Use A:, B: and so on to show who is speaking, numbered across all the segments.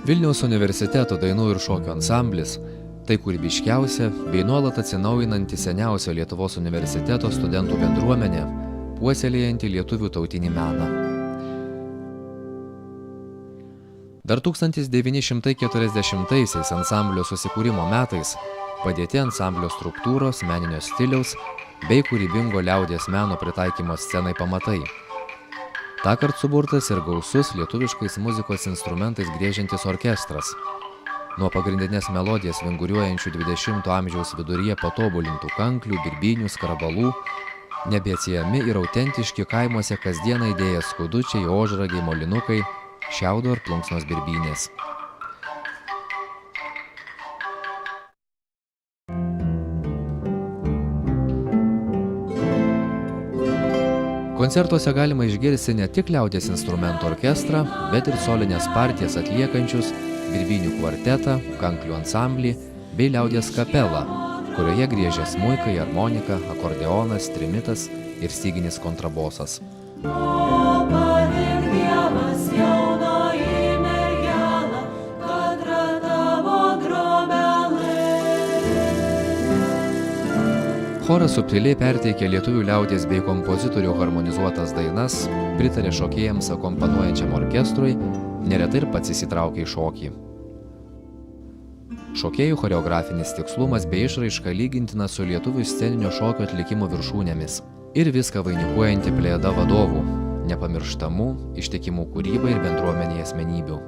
A: Vilniaus universiteto dainų ir šokių ansamblis – tai kūrybiškiausia bei nuolat atsinaujinanti seniausio Lietuvos universiteto studentų bendruomenė, puoselėjanti lietuvių tautinį meną. Dar 1940-aisiais ansamblio susikūrimo metais padėti ansamblio struktūros, meninio stiliaus bei kūrybingo liaudies meno pritaikymo scenai pamatai. Tąkart suburtas ir gausus lietuviškais muzikos instrumentais griežiantis orkestras. Nuo pagrindinės melodijas vinguriuojančių 20-ojo amžiaus viduryje patobulintų kanklių, birbynių, skarabalų, nebeatsiejami ir autentiški kaimuose kasdieną idėję skudučiai, ožragiai, molinukai, šiaudo ir plunksnos birbynės. Koncertuose galima išgirsti ne tik liaudies instrumentų orkestrą, bet ir solinės partijas atliekančius birbynių kvartetą, kanklių ansamblį bei liaudies kapelą, kurioje griežia smuikai, armonika, akordeonas, trimitas ir styginis kontrabosas. Choras subtiliai perteikė lietuvių liaudies bei kompozitorių harmonizuotas dainas, pritarė šokėjams akompanuojančiam orkestrui, neretai ir pats įsitraukė į šokį. Šokėjų choreografinis tikslumas bei išraiška lygintina su lietuvių sceninio šokio atlikimo viršūnėmis. Ir viską vainikuojanti plejada vadovų, nepamirštamų, ištikimų kūrybai ir bendruomenėje asmenybių.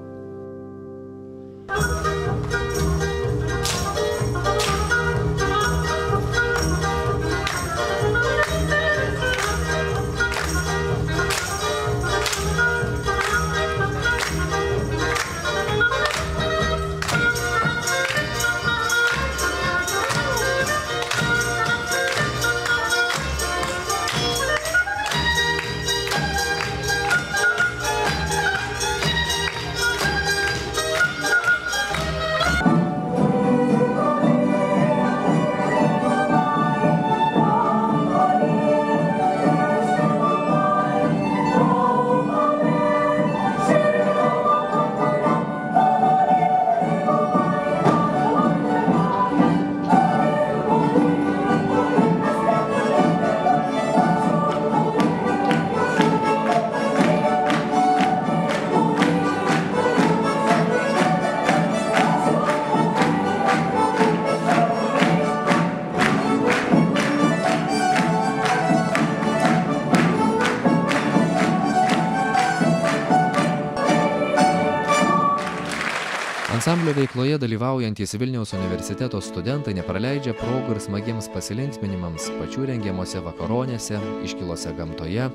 A: Ansamblio veikloje dalyvaujantys Vilniaus universiteto studentai nepraleidžia progų ir smagiems pasilinksminimams pačių rengiamose vakaronėse, iškilose gamtoje,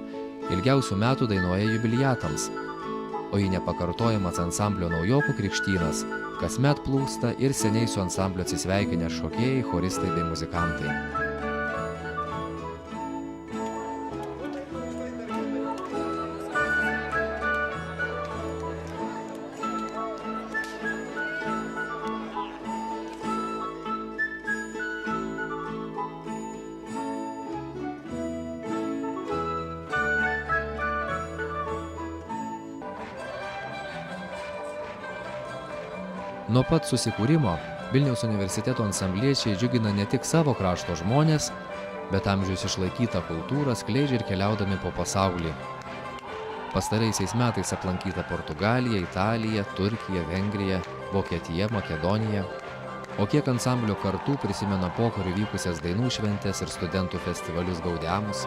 A: ilgiausių metų dainoje jubiliatams. O į nepakartojamas ansamblio naujokų krikštynas kasmet plūsta ir seniai su ansamblio atsisveikinę šokėjai, choristai bei muzikantai. Nuo pat susikūrimo Vilniaus universiteto ansambliečiai džiugina ne tik savo krašto žmonės, bet amžius išlaikytą kultūrą skleidžia ir keliaudami po pasaulį. Pastaraisiais metais aplankyta Portugalija, Italija, Turkija, Vengrija, Vokietija, Makedonija. O kiek ansamblio kartų prisimena pokariu vykusias dainų šventes ir studentų festivalius Gaudeamus.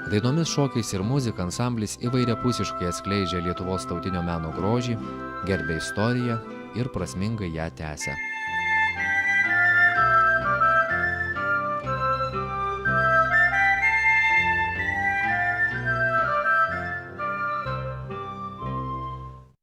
A: Dainomis, šokiais ir muzika ansamblis įvairiapusiškai atskleidžia Lietuvos tautinio meno grožį, gerbia istoriją ir prasmingai ją tęsia.